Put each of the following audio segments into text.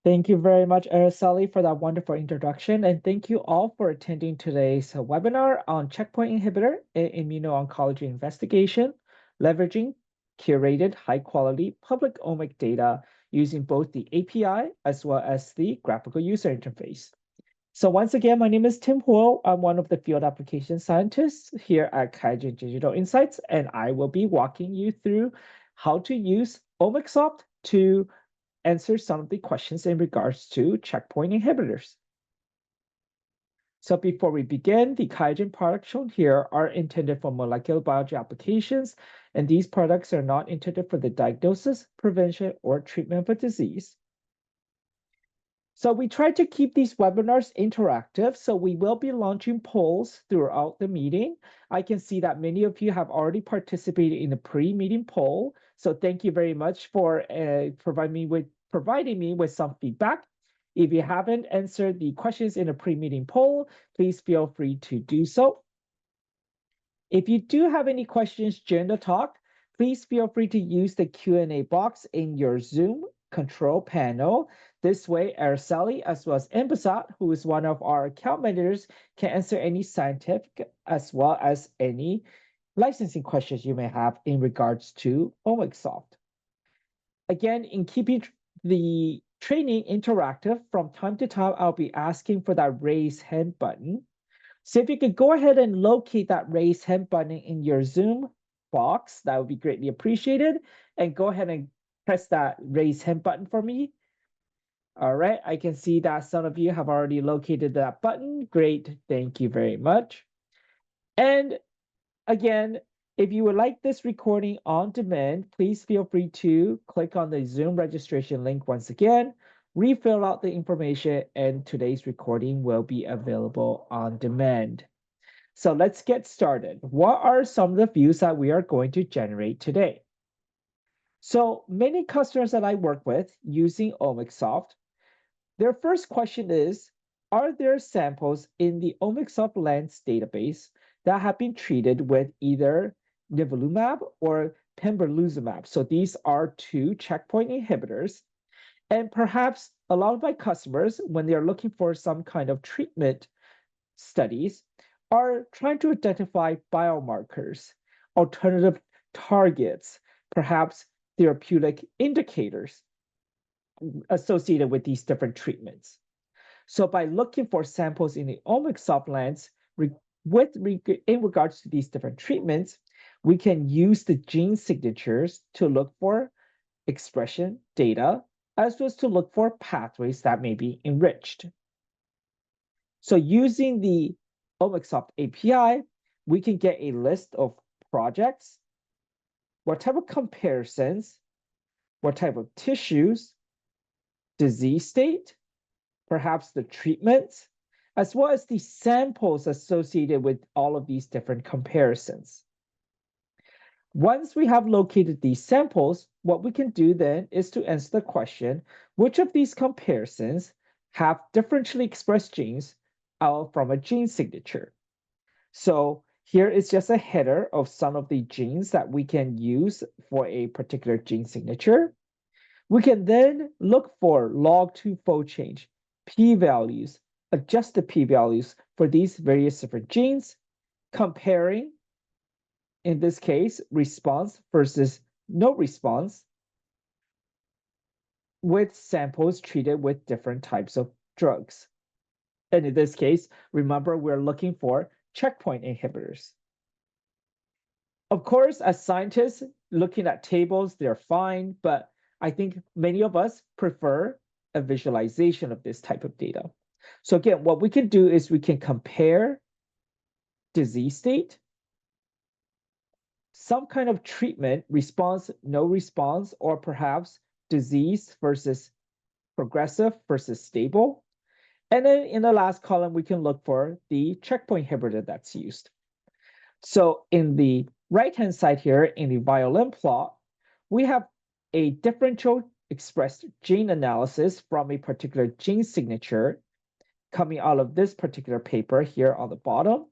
Thank you very much, Araceli, for that wonderful introduction. And thank you all for attending today's webinar on checkpoint inhibitor in immuno-oncology investigation, leveraging curated high-quality public omic data using both the API as well as the graphical user interface. So once again, my name is Tim Huo. I'm one of the field application scientists here at QIAGEN Digital Insights, and I will be walking you through how to use Omicsoft to answer some of the questions in regards to checkpoint inhibitors. So before we begin, the QIAGEN products shown here are intended for molecular biology applications, and these products are not intended for the diagnosis, prevention, or treatment of a disease. So we try to keep these webinars interactive, so we will be launching polls throughout the meeting. I can see that many of you have already participated in the pre-meeting poll, so thank you very much for providing me with some feedback. If you haven't answered the questions in a pre-meeting poll, please feel free to do so. If you do have any questions during the talk, please feel free to use the Q&A box in your Zoom control panel. This way, Araceli, as well as Embasat, who is one of our account managers, can answer any scientific as well as any licensing questions you may have in regards to Omicsoft. Again, in keeping the training interactive, from time to time, I'll be asking for that raise hand button. So if you could go ahead and locate that raise hand button in your Zoom box, that would be greatly appreciated. And go ahead and press that raise hand button for me. All right, I can see that some of you have already located that button. Great, thank you very much. And again, if you would like this recording on demand, please feel free to click on the Zoom registration link once again, refill out the information, and today's recording will be available on demand. So let's get started. What are some of the views that we are going to generate today? So many customers that I work with using Omicsoft, their first question is, are there samples in the Omicsoft Lens database that have been treated with either nivolumab or pembrolizumab? So these are two checkpoint inhibitors. And perhaps a lot of my customers, when they are looking for some kind of treatment studies, are trying to identify biomarkers, alternative targets, perhaps therapeutic indicators associated with these different treatments. So by looking for samples in the Omicsoft Lens in regards to these different treatments, we can use the gene signatures to look for expression data, as well as to look for pathways that may be enriched. So using the Omicsoft API, we can get a list of projects, what type of comparisons, what type of tissues, disease state, perhaps the treatments, as well as the samples associated with all of these different comparisons. Once we have located these samples, what we can do then is to answer the question, which of these comparisons have differentially expressed genes from a gene signature? So here is just a header of some of the genes that we can use for a particular gene signature. We can then look for log2 fold change, p-values, adjusted p-values for these various different genes, comparing, in this case, response versus no response with samples treated with different types of drugs. And in this case, remember, we're looking for checkpoint inhibitors. Of course, as scientists, looking at tables, they're fine, but I think many of us prefer a visualization of this type of data. So again, what we can do is we can compare disease state, some kind of treatment, response, no response, or perhaps disease versus progressive versus stable. And then in the last column, we can look for the checkpoint inhibitor that's used. So in the right-hand side here, in the violin plot, we have a differential expressed gene analysis from a particular gene signature coming out of this particular paper here on the bottom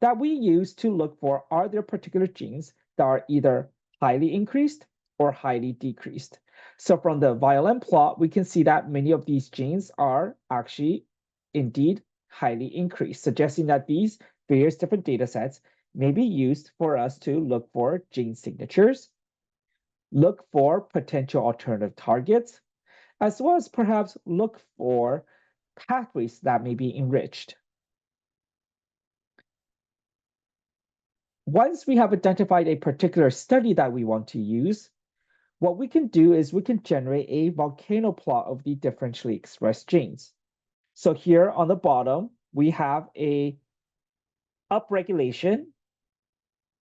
that we use to look for, are there particular genes that are either highly increased or highly decreased. So from the violin plot, we can see that many of these genes are actually indeed highly increased, suggesting that these various different data sets may be used for us to look for gene signatures, look for potential alternative targets, as well as perhaps look for pathways that may be enriched. Once we have identified a particular study that we want to use, what we can do is we can generate a volcano plot of the differentially expressed genes. So here on the bottom, we have a upregulation,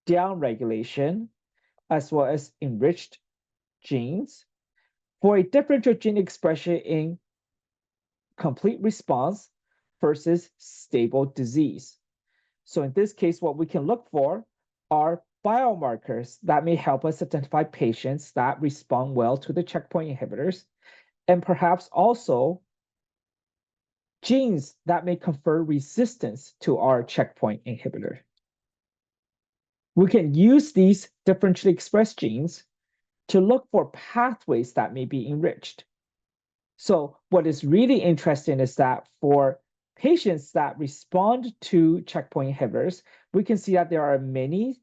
downregulation, as well as enriched genes for a differential gene expression in complete response versus stable disease. So in this case, what we can look for are biomarkers that may help us identify patients that respond well to the checkpoint inhibitors, and perhaps also genes that may confer resistance to our checkpoint inhibitor. We can use these differentially expressed genes to look for pathways that may be enriched. So what is really interesting is that for patients that respond to checkpoint inhibitors, we can see that there are many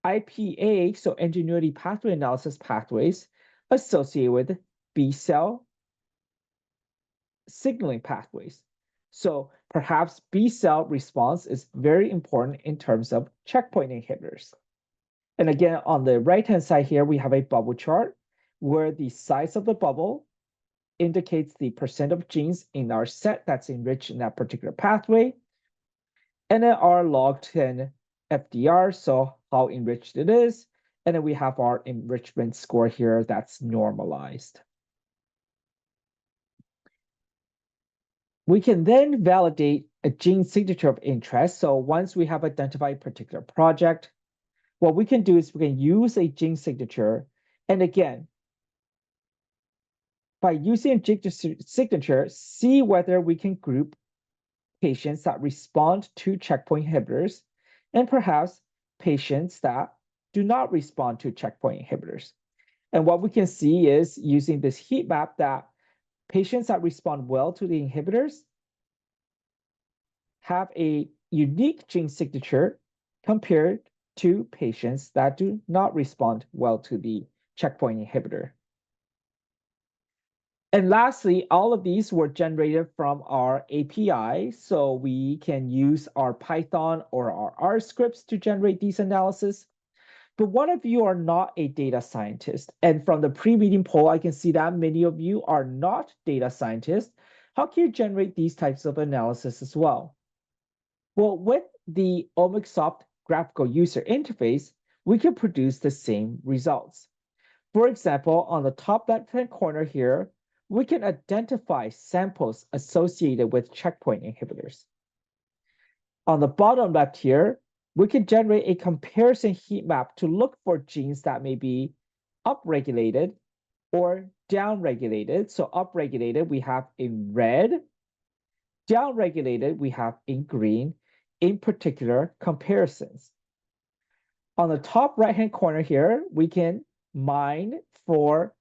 IPA, so ingenuity pathway analysis pathways, associated with B cell signaling pathways. So perhaps B cell response is very important in terms of checkpoint inhibitors. And again, on the right-hand side here, we have a bubble chart where the size of the bubble indicates the percent of genes in our set that's enriched in that particular pathway. And then our log 10 FDR, so how enriched it is. And then we have our enrichment score here that's normalized. We can then validate a gene signature of interest. So once we have identified a particular project, what we can do is we can use a gene signature. And again, by using a gene signature, see whether we can group patients that respond to checkpoint inhibitors and perhaps patients that do not respond to checkpoint inhibitors. And what we can see is using this heat map that patients that respond well to the inhibitors have a unique gene signature compared to patients that do not respond well to the checkpoint inhibitor. And lastly, all of these were generated from our API, so we can use our Python or our R scripts to generate these analyses. But what if you are not a data scientist? And from the pre-meeting poll, I can see that many of you are not data scientists. How can you generate these types of analysis as well? Well, with the OmicSoft graphical user interface, we can produce the same results. For example, on the top left-hand corner here, we can identify samples associated with checkpoint inhibitors. On the bottom left here, we can generate a comparison heat map to look for genes that may be upregulated or downregulated. So upregulated, we have in red. Downregulated, we have in green, in particular comparisons. On the top right-hand corner here, we can mine for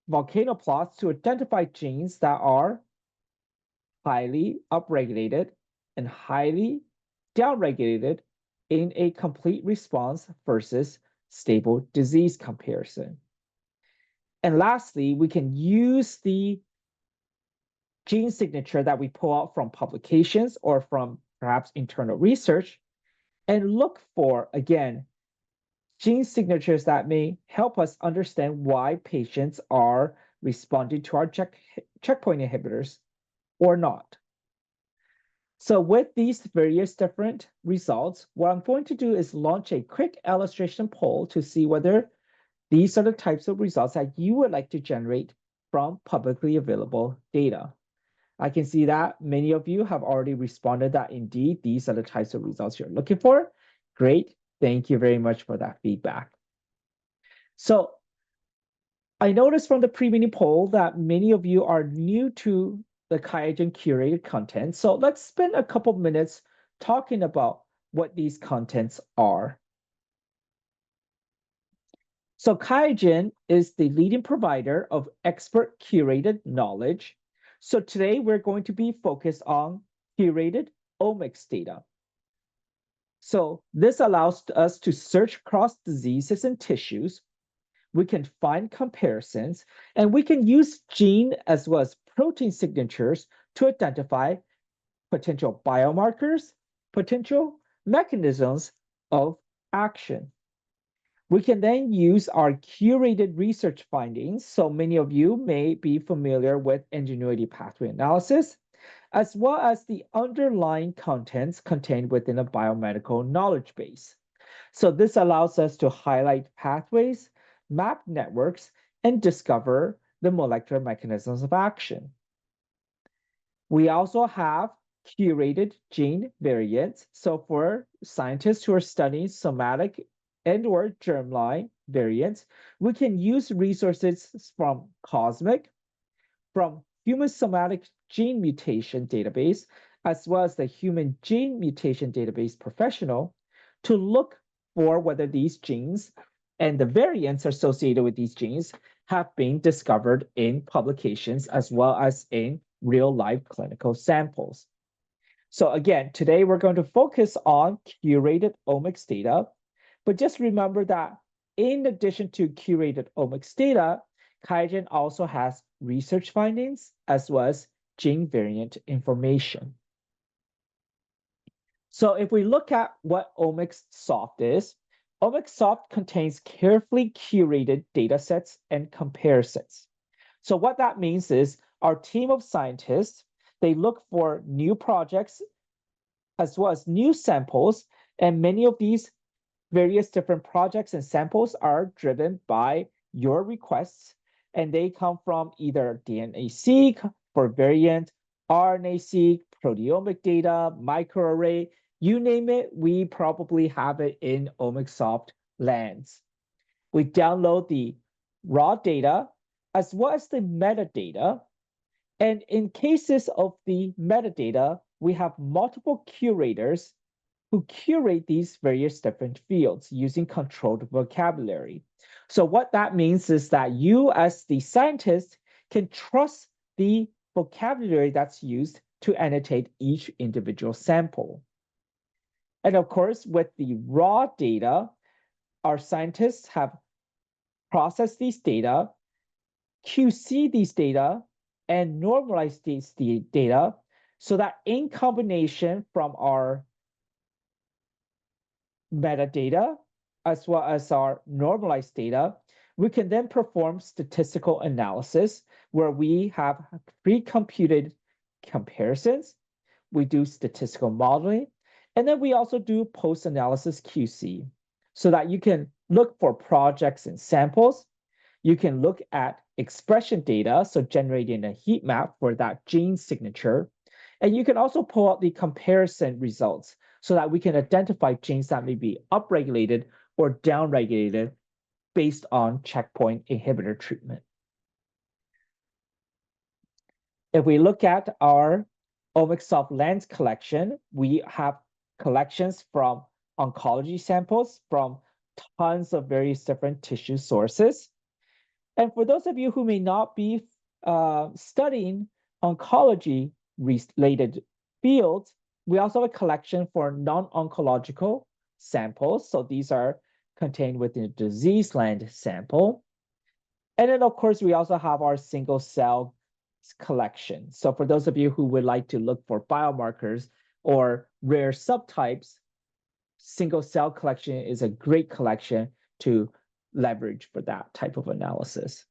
volcano plots to identify genes that are highly upregulated and highly downregulated in a complete response versus stable disease comparison. And lastly, we can use the gene signature that we pull out from publications or from perhaps internal research and look for, again, gene signatures that may help us understand why patients are responding to our checkpoint inhibitors or not. So with these various different results, what I'm going to do is launch a quick illustration poll to see whether these are the types of results that you would like to generate from publicly available data. I can see that many of you have already responded that indeed these are the types of results you're looking for. Great. Thank you very much for that feedback. So I noticed from the pre-meeting poll that many of you are new to the QIAGEN curated content. So let's spend a couple minutes talking about what these contents are. So QIAGEN is the leading provider of expert curated knowledge. So today we're going to be focused on curated omics data. So this allows us to search across diseases and tissues. We can find comparisons, and we can use gene as well as protein signatures to identify potential biomarkers, potential mechanisms of action. We can then use our curated research findings. So many of you may be familiar with ingenuity pathway analysis, as well as the underlying contents contained within a biomedical knowledge base. So this allows us to highlight pathways, map networks, and discover the molecular mechanisms of action. We also have curated gene variants. So for scientists who are studying somatic and or germline variants, we can use resources from COSMIC, from Human Somatic Gene Mutation Database, as well as the Human Gene Mutation Database Professional to look for whether these genes and the variants associated with these genes have been discovered in publications as well as in real-life clinical samples. So again, today we're going to focus on curated omics data, but just remember that in addition to curated omics data, QIAGEN also has research findings as well as gene variant information. So if we look at what OmicsSoft is, OmicsSoft contains carefully curated data sets and comparisons. So what that means is our team of scientists, they look for new projects as well as new samples, and many of these various different projects and samples are driven by your requests, and they come from either DNA-seq for variant, RNA-seq, proteomic data, microarray, you name it, we probably have it in OmicsSoft lands. We download the raw data as well as the metadata. And in cases of the metadata, we have multiple curators who curate these various different fields using controlled vocabulary. So what that means is that you as the scientist can trust the vocabulary that's used to annotate each individual sample. And of course, with the raw data, our scientists have processed these data, QC these data, and normalize these data so that in combination from our metadata as well as our normalized data, we can then perform statistical analysis where we have pre-computed comparisons, we do statistical modeling, and then we also do post-analysis QC so that you can look for projects and samples. You can look at expression data, so generating a heat map for that gene signature. And you can also pull out the comparison results so that we can identify genes that may be upregulated or downregulated based on checkpoint inhibitor treatment. If we look at our OmicsSoft Lens collection, we have collections from oncology samples from tons of various different tissue sources. And for those of you who may not be studying oncology related fields, we also have a collection for non-oncological samples. So these are contained within a disease land sample. And then of course, we also have our single cell collection. So for those of you who would like to look for biomarkers or rare subtypes, single cell collection is a great collection to leverage for that type of analysis.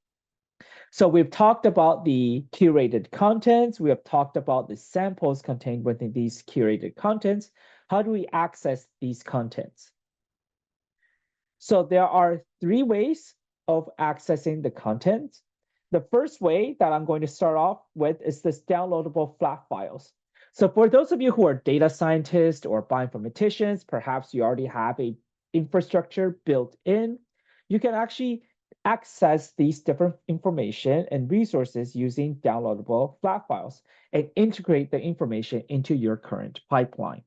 So we've talked about the curated contents. We have talked about the samples contained within these curated contents. How do we access these contents? So there are three ways of accessing the content. The first way that I'm going to start off with is this downloadable flat files. So for those of you who are data scientists or bioinformaticians, perhaps you already have a infrastructure built in, you can actually access these different information and resources using downloadable flat files and integrate the information into your current pipeline.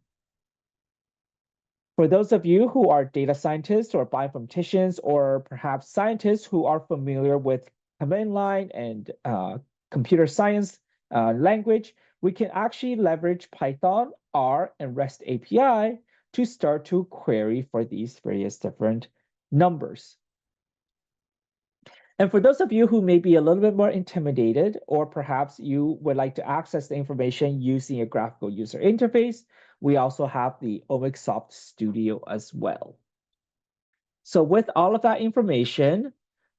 For those of you who are data scientists or bioinformaticians, or perhaps scientists who are familiar with command line and computer science language, we can actually leverage Python, R, and REST API to start to query for these various different numbers. And for those of you who may be a little bit more intimidated, or perhaps you would like to access the information using a graphical user interface, we also have the OmicSoft Studio as well. So with all of that information,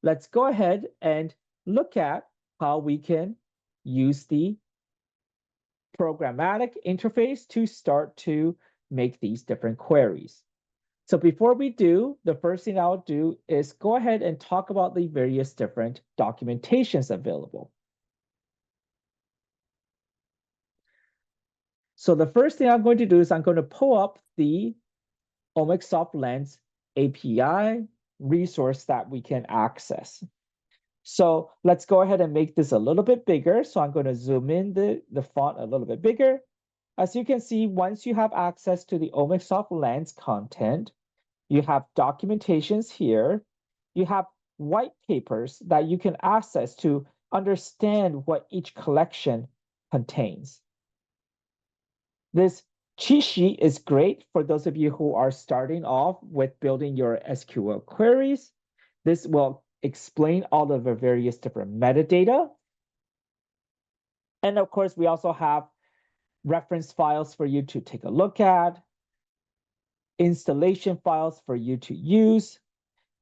let's go ahead and look at how we can use the programmatic interface to start to make these different queries. So before we do, the first thing I'll do is go ahead and talk about the various different documentations available. So the first thing I'm going to do is I'm going to pull up the OmicSoft Lens API resource that we can access. So let's go ahead and make this a little bit bigger. So I'm going to zoom in the font a little bit bigger. As you can see, once you have access to the OmicSoft Lens content, you have documentations here. You have white papers that you can access to understand what each collection contains. This cheat sheet is great for those of you who are starting off with building your SQL queries. This will explain all of the various different metadata. And of course, we also have reference files for you to take a look at, installation files for you to use.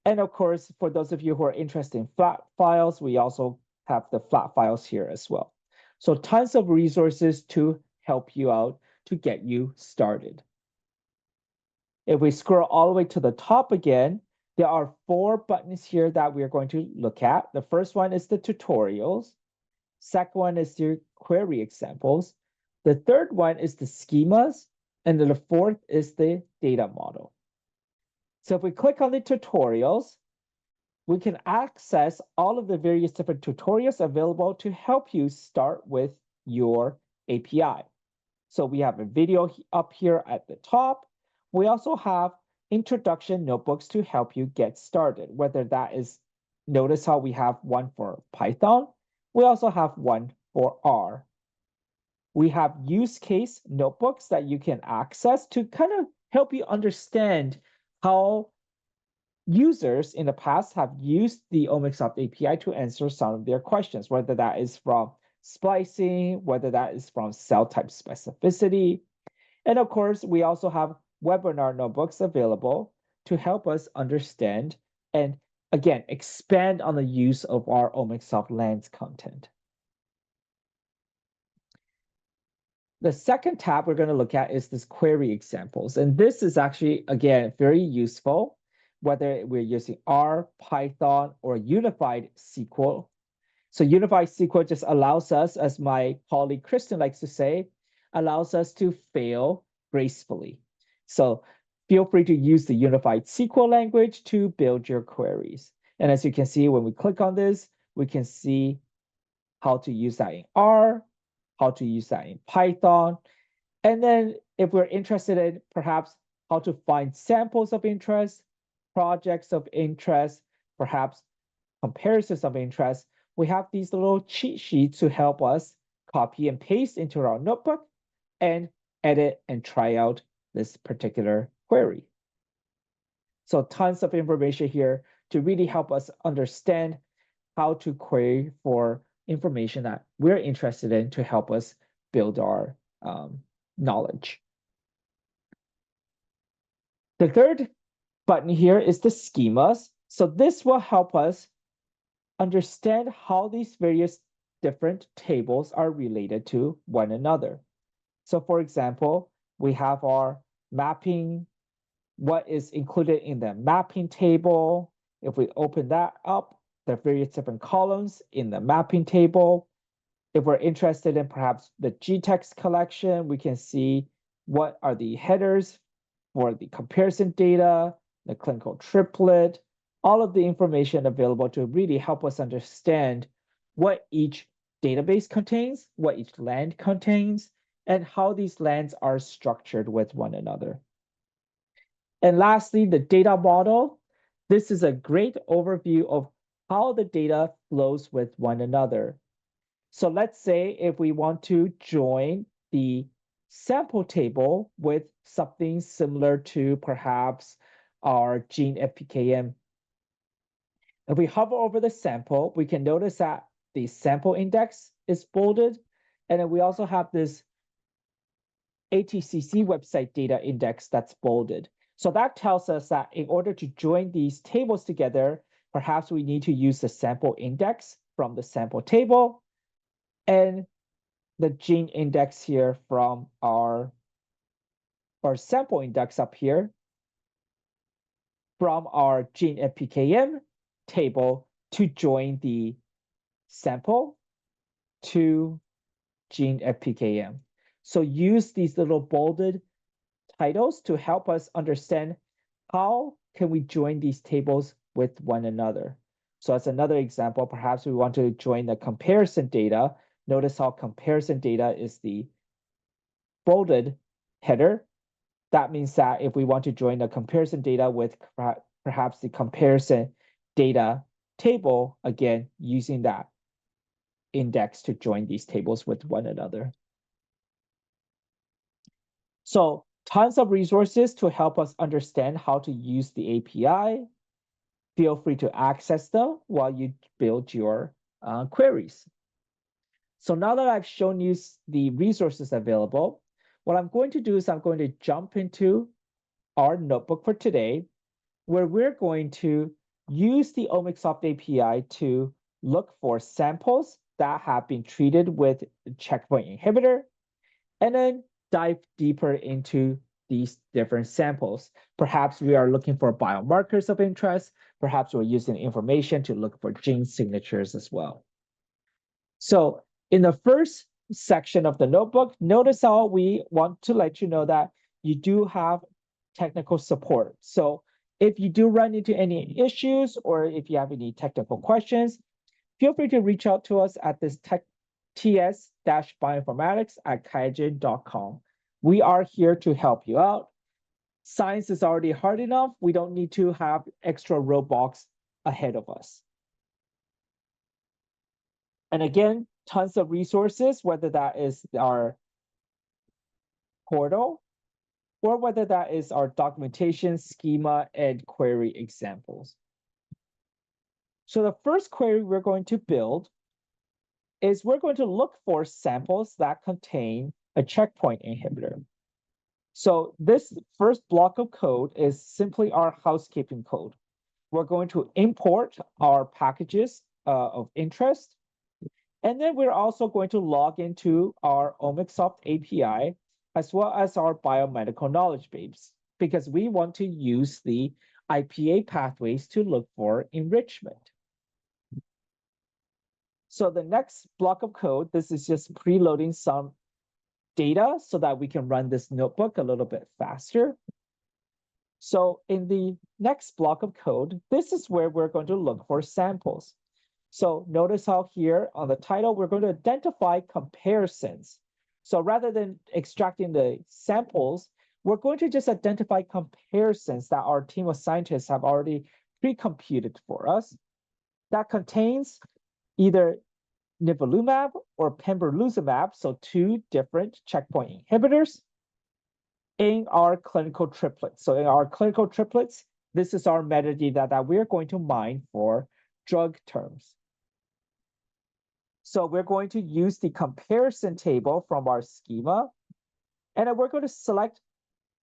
And of course, for those of you who are interested in flat files, we also have the flat files here as well. So tons of resources to help you out to get you started. If we scroll all the way to the top again, there are 4 buttons here that we are going to look at. The first one is the tutorials. Second one is your query examples. The third one is the schemas. And then the fourth is the data model. So if we click on the tutorials, we can access all of the various different tutorials available to help you start with your API. So we have a video up here at the top. We also have introduction notebooks to help you get started, whether that is, notice how we have one for Python. We also have one for R. We have use case notebooks that you can access to kind of help you understand how users in the past have used the OmicSoft API to answer some of their questions, whether that is from splicing, whether that is from cell type specificity. And of course, we also have webinar notebooks available to help us understand and, again, expand on the use of our OmicSoft Lens content. The second tab we're going to look at is this query examples. And this is actually, again, very useful, whether we're using R, Python, or Unified SQL. So Unified SQL just allows us, as my colleague Kristen likes to say, allows us to fail gracefully. So feel free to use the Unified SQL language to build your queries. And as you can see, when we click on this, we can see how to use that in R, how to use that in Python. And then if we're interested in perhaps how to find samples of interest, projects of interest, perhaps comparisons of interest, we have these little cheat sheets to help us copy and paste into our notebook and edit and try out this particular query. So tons of information here to really help us understand how to query for information that we're interested in to help us build our knowledge. The third button here is the schemas. So this will help us understand how these various different tables are related to one another. So for example, we have our mapping, what is included in the mapping table. If we open that up, the various different columns in the mapping table. If we're interested in perhaps the GTEX collection, we can see what are the headers for the comparison data, the clinical triplet, all of the information available to really help us understand what each database contains, what each land contains, and how these lands are structured with one another. And lastly, the data model. This is a great overview of how the data flows with one another. So let's say if we want to join the sample table with something similar to perhaps our gene FPKM. If we hover over the sample, we can notice that the sample index is bolded. And then we also have this ATCC website data index that's bolded. So that tells us that in order to join these tables together, perhaps we need to use the sample index from the sample table and the gene index here from our sample index up here from our gene FPKM table to join the sample to gene FPKM. So use these little bolded titles to help us understand how can we join these tables with one another. So as another example, perhaps we want to join the comparison data. Notice how comparison data is the bolded header. That means that if we want to join the comparison data with perhaps the comparison data table, again, using that index to join these tables with one another. So tons of resources to help us understand how to use the API. Feel free to access them while you build your queries. So now that I've shown you the resources available, what I'm going to do is I'm going to jump into our notebook for today, where we're going to use the OmicSoft API to look for samples that have been treated with a checkpoint inhibitor, and then dive deeper into these different samples. Perhaps we are looking for biomarkers of interest. Perhaps we're using information to look for gene signatures as well. So in the first section of the notebook, notice how we want to let you know that you do have technical support. So if you do run into any issues or if you have any technical questions, feel free to reach out to us at this ts-bioinformatics@qiagen.com. We are here to help you out. Science is already hard enough. We don't need to have extra roadblocks ahead of us. And again, tons of resources, whether that is our portal or whether that is our documentation, schema, and query examples. So the first query we're going to build is we're going to look for samples that contain a checkpoint inhibitor. So this first block of code is simply our housekeeping code. We're going to import our packages of interest. And then we're also going to log into our OmicSoft API as well as our biomedical knowledge base, because we want to use the IPA pathways to look for enrichment. So the next block of code, this is just preloading some data so that we can run this notebook a little bit faster. So in the next block of code, this is where we're going to look for samples. So notice how here on the title, we're going to identify comparisons. So rather than extracting the samples, we're going to just identify comparisons that our team of scientists have already pre-computed for us that contains either nivolumab or pembrolizumab, so two different checkpoint inhibitors in our clinical triplets. So in our clinical triplets, this is our metadata that we're going to mine for drug terms. So we're going to use the comparison table from our schema, and then we're going to select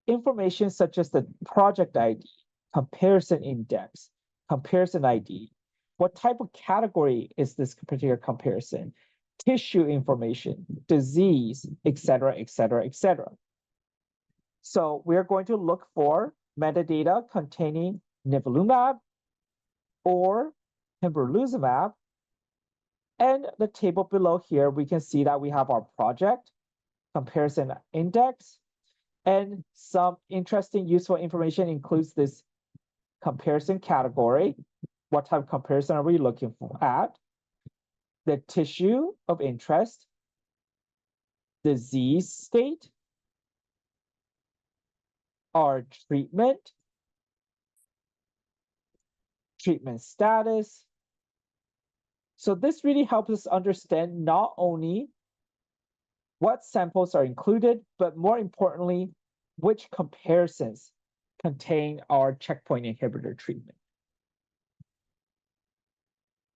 information such as the project ID, comparison index, comparison ID. What type of category is this particular comparison? Tissue information, disease, et cetera, et cetera, et cetera. So we're going to look for metadata containing nivolumab or pembrolizumab. And the table below here, we can see that we have our project, comparison index, and some interesting, useful information includes this comparison category. What type of comparison are we looking at? The tissue of interest, disease state, our treatment, treatment status. So this really helps us understand not only what samples are included, but more importantly, which comparisons contain our checkpoint inhibitor treatment.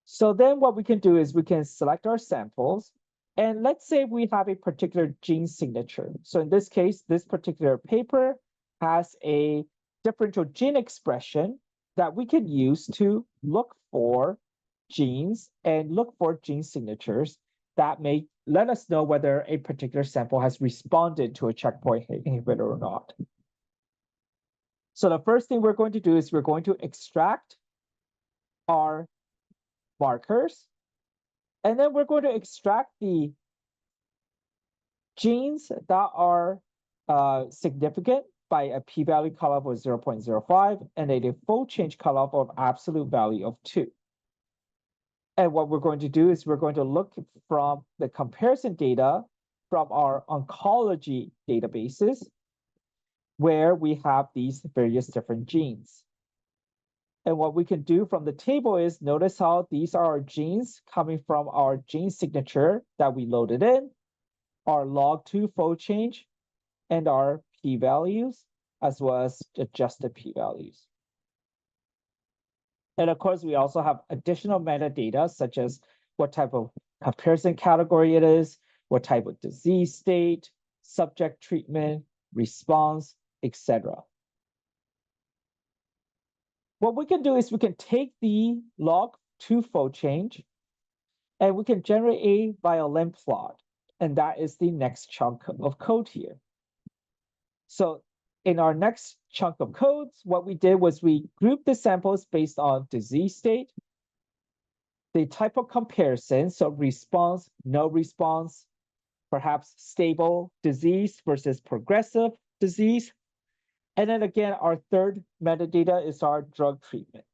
So then what we can do is we can select our samples, and let's say we have a particular gene signature. So in this case, this particular paper has a differential gene expression that we can use to look for genes and look for gene signatures that may let us know whether a particular sample has responded to a checkpoint inhibitor or not. So the first thing we're going to do is we're going to extract our markers, and then we're going to extract the genes that are significant by a p-value cutoff of 0.05 and a fold change cutoff of absolute value of 2. And what we're going to do is we're going to look from the comparison data from our oncology databases where we have these various different genes. And what we can do from the table is notice how these are our genes coming from our gene signature that we loaded in, our log2 fold change, and our p-values, as well as adjusted p-values. And of course, we also have additional metadata, such as what type of comparison category it is, what type of disease state, subject treatment, response, etc. What we can do is we can take the log2 fold change and we can generate a violin plot. And that is the next chunk of code here. So in our next chunk of codes, what we did was we grouped the samples based on disease state, the type of comparison, so response, no response, perhaps stable disease versus progressive disease. And then again, our third metadata is our drug treatment.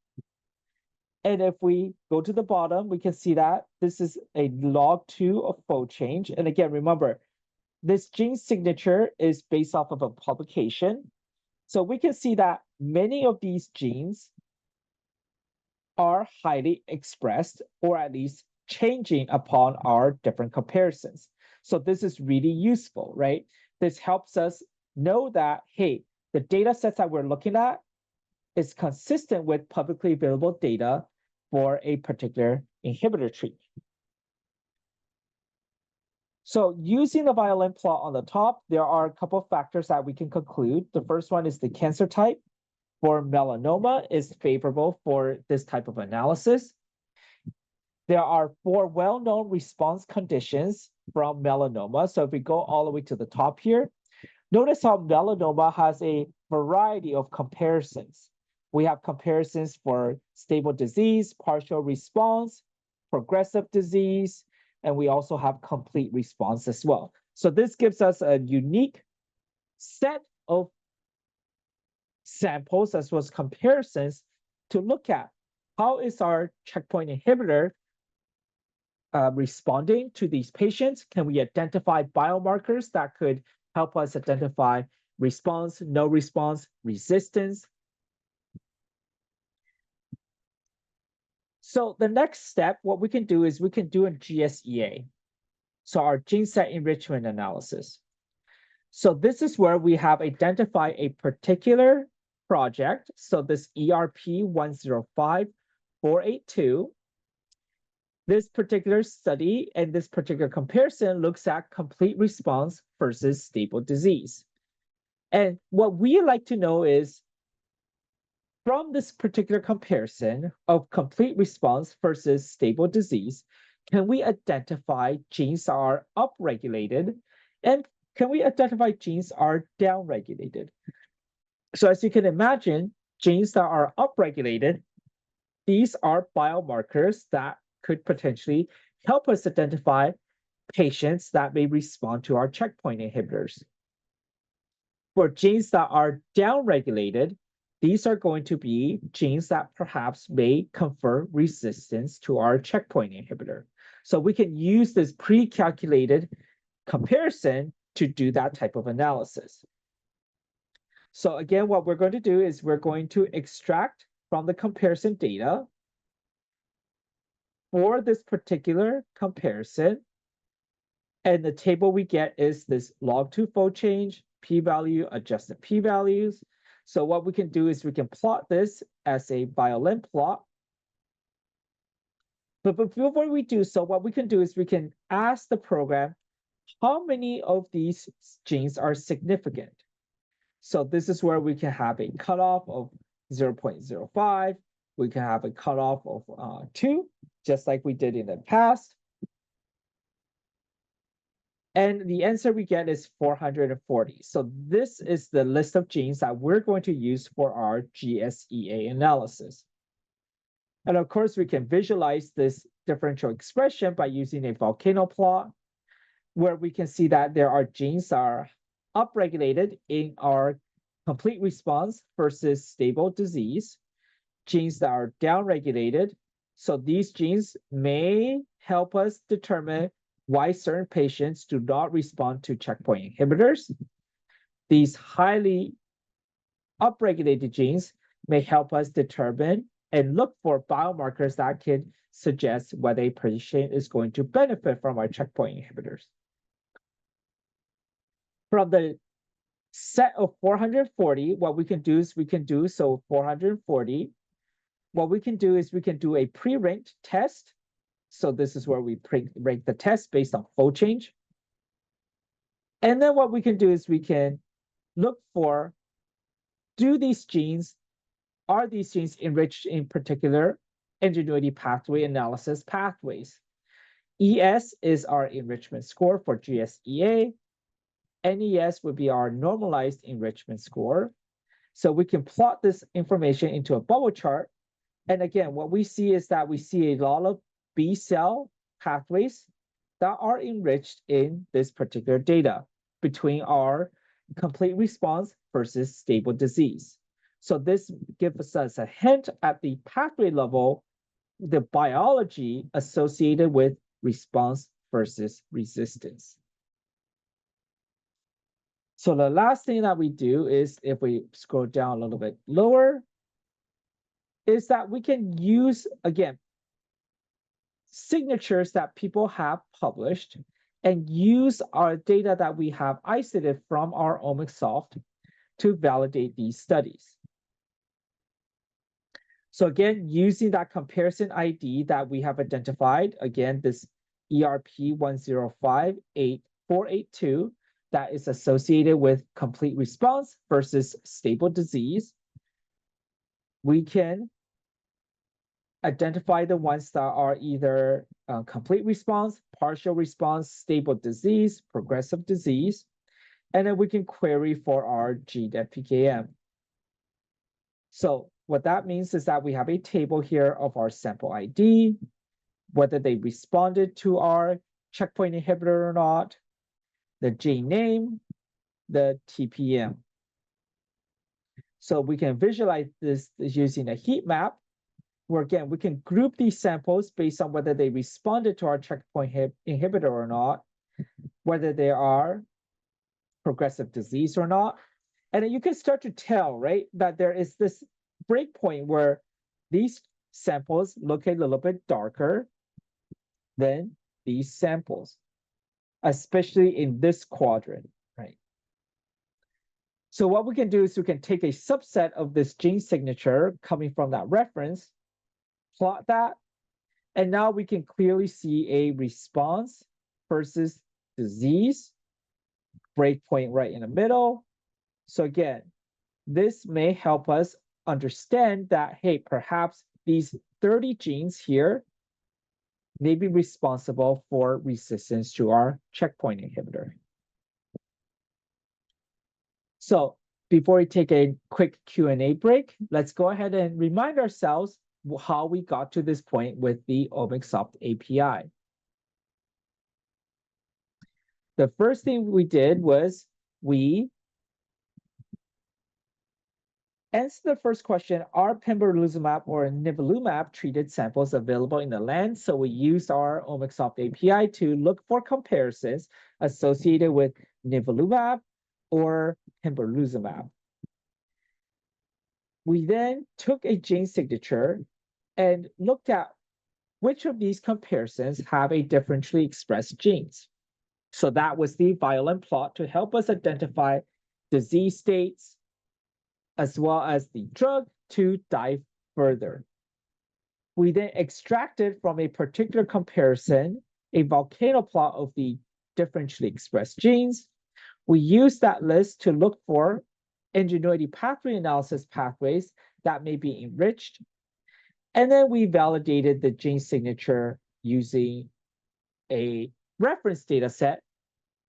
And if we go to the bottom, we can see that this is a log2 of fold change. And again, remember, this gene signature is based off of a publication. So we can see that many of these genes are highly expressed, or at least changing upon our different comparisons. So this is really useful, right? This helps us know that, hey, the data sets that we're looking at is consistent with publicly available data for a particular inhibitor treatment. So using the violin plot on the top, there are a couple of factors that we can conclude. The first one is the cancer type. For melanoma is favorable for this type of analysis. There are 4 well-known response conditions from melanoma. So if we go all the way to the top here, notice how melanoma has a variety of comparisons. We have comparisons for stable disease, partial response, progressive disease, and we also have complete response as well. So this gives us a unique set of samples as well as comparisons to look at how is our checkpoint inhibitor responding to these patients. Can we identify biomarkers that could help us identify response, no response, resistance? So the next step, what we can do is we can do a GSEA, so our gene set enrichment analysis. So this is where we have identified a particular project. So this ERP-105482, this particular study and this particular comparison looks at complete response versus stable disease. And what we like to know is, from this particular comparison of complete response versus stable disease, can we identify genes that are upregulated, and can we identify genes are downregulated? So as you can imagine, genes that are upregulated, these are biomarkers that could potentially help us identify patients that may respond to our checkpoint inhibitors. For genes that are downregulated, these are going to be genes that perhaps may confer resistance to our checkpoint inhibitor. So we can use this pre-calculated comparison to do that type of analysis. So again, what we're going to do is we're going to extract from the comparison data. For this particular comparison, and the table we get is this log2 fold change, p-value, adjusted p-values. So what we can do is we can plot this as a violin plot. But before we do so, what we can do is we can ask the program how many of these genes are significant. So this is where we can have a cutoff of 0.05. We can have a cutoff of 2, just like we did in the past. And the answer we get is 440. So this is the list of genes that we're going to use for our GSEA analysis. And of course, we can visualize this differential expression by using a volcano plot, where we can see that there are genes that are upregulated in our complete response versus stable disease, genes that are downregulated. So these genes may help us determine why certain patients do not respond to checkpoint inhibitors. These highly upregulated genes may help us determine and look for biomarkers that can suggest whether a patient is going to benefit from our checkpoint inhibitors. From the set of 440, what we can do is we can do, so 440, what we can do is we can do a pre-ranked test. So this is where we rank the test based on fold change. And then what we can do is we can look for, are these genes enriched in particular ingenuity pathway analysis pathways? ES is our enrichment score for GSEA. NES would be our normalized enrichment score. So we can plot this information into a bubble chart. And again, what we see is that we see a lot of B cell pathways that are enriched in this particular data between our complete response versus stable disease. So this gives us a hint at the pathway level, the biology associated with response versus resistance. So the last thing that we do is, if we scroll down a little bit lower, is that we can use, again, signatures that people have published and use our data that we have isolated from our OmicsSoft to validate these studies. So again, using that comparison ID that we have identified, again, this ERP10588482, that is associated with complete response versus stable disease, we can identify the ones that are either complete response, partial response, stable disease, progressive disease, and then we can query for our GDEP-PKM. So what that means is that we have a table here of our sample ID, whether they responded to our checkpoint inhibitor or not, the J name, the TPM. So we can visualize this using a heat map, where again, we can group these samples based on whether they responded to our checkpoint inhibitor or not, whether they are progressive disease or not. And then you can start to tell, right, that there is this breakpoint where these samples look a little bit darker than these samples, especially in this quadrant, right? So what we can do is we can take a subset of this gene signature coming from that reference, plot that, and now we can clearly see a response versus disease, breakpoint right in the middle. So again, this may help us understand that, hey, perhaps these 30 genes here may be responsible for resistance to our checkpoint inhibitor. So before we take a quick Q&A break, let's go ahead and remind ourselves how we got to this point with the OmicsSoft API. The first thing we did was we answered the first question, are pembrolizumab or nivolumab treated samples available in the land? So we used our OmicsSoft API to look for comparisons associated with nivolumab or pembrolizumab. We then took a gene signature and looked at which of these comparisons have a differentially expressed genes. So that was the violin plot to help us identify disease states as well as the drug to dive further. We then extracted from a particular comparison a volcano plot of the differentially expressed genes. We used that list to look for ingenuity pathway analysis pathways that may be enriched. And then we validated the gene signature using a reference data set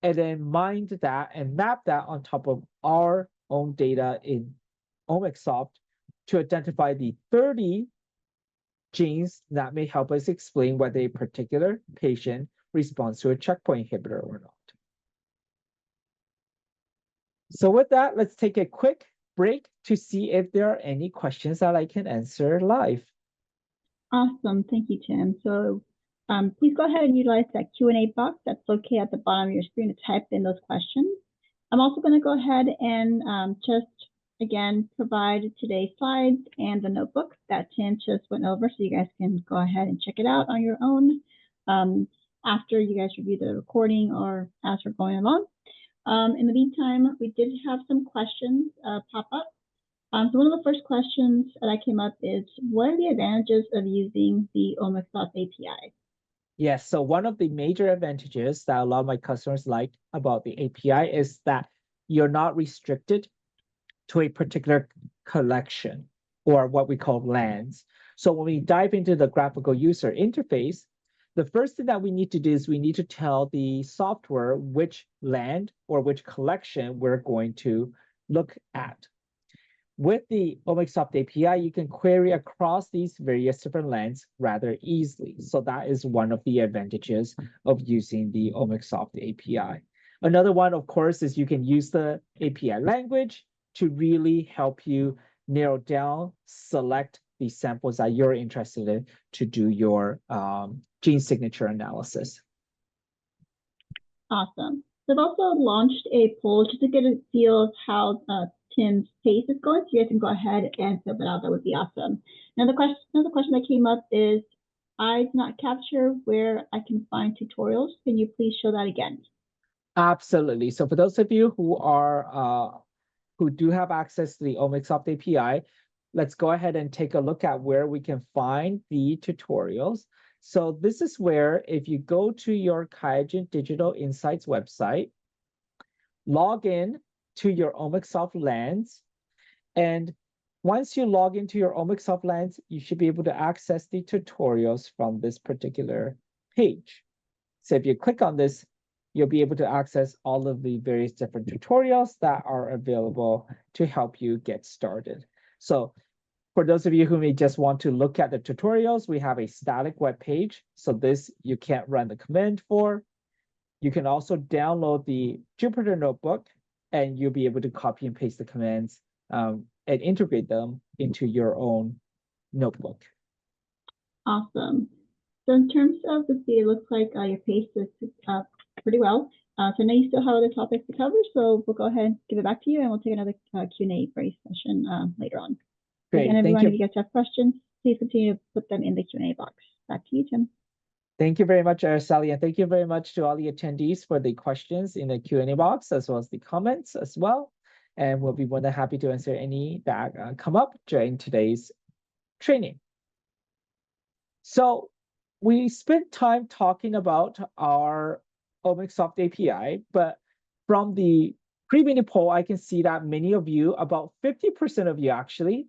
and then mined that and mapped that on top of our own data in OmicSoft to identify the 30 genes that may help us explain whether a particular patient responds to a checkpoint inhibitor or not. So with that, let's take a quick break to see if there are any questions that I can answer live. Awesome. Thank you, Tim. So please go ahead and utilize that Q&A box that's located at the bottom of your screen to type in those questions. I'm also going to go ahead and just, again, provide today's slides and the notebook that Tim just went over, so you guys can go ahead and check it out on your own after you guys review the recording or as we're going along. In the meantime, we did have some questions pop up. So one of the first questions that came up is, what are the advantages of using the OmicSoft API? Yes, so one of the major advantages that a lot of my customers like about the API is that you're not restricted to a particular collection or what we call lands. So when we dive into the graphical user interface, the first thing that we need to do is we need to tell the software which land or which collection we're going to look at. With the OmicSoft API, you can query across these various different lands rather easily. So that is one of the advantages of using the OmicSoft API. Another one, of course, is you can use the API language to really help you narrow down, select the samples that you're interested in to do your gene signature analysis. Awesome. We've also launched a poll just to get a feel of how Tim's pace is going, so you guys can go ahead and fill that out. That would be awesome. Another question that came up is, I did not capture where I can find tutorials. Can you please show that again? Absolutely. So for those of you who do have access to the OmicSoft API, let's go ahed and take a look at where we can find the tutorials. So this is where, if you go to your QIAGEN Digital Insights website, log in to your OmicSoft Lens, and once you log into your OmicSoft Lens, you should be able to access the tutorials from this particular page. So if you click on this, you'll be able to access all of the various different tutorials that are available to help you get started. So for those of you who may just want to look at the tutorials, we have a static web page. So this you can't run the command for. You can also download the Jupyter Notebook, and you'll be able to copy and paste the commands and integrate them into your own notebook. Awesome. So in terms of the speed, it looks like your pace is pretty well. So now you still have other topics to cover, so we'll go ahead and give it back to you, and we'll take another Q&A break session later on. Great, and everyone, thank you. if you guys have questions, please continue to put them in the Q&A box. Back to you, Tim. Thank you very much, Araceli, and thank you very much to all the attendees for the questions in the Q&A box, as well as the comments as well. And we'll be more than happy to answer any that come up during today's training. So we spent time talking about our OmicSoft API, but from the pre-meeting poll, I can see that many of you, about 50% of you actually,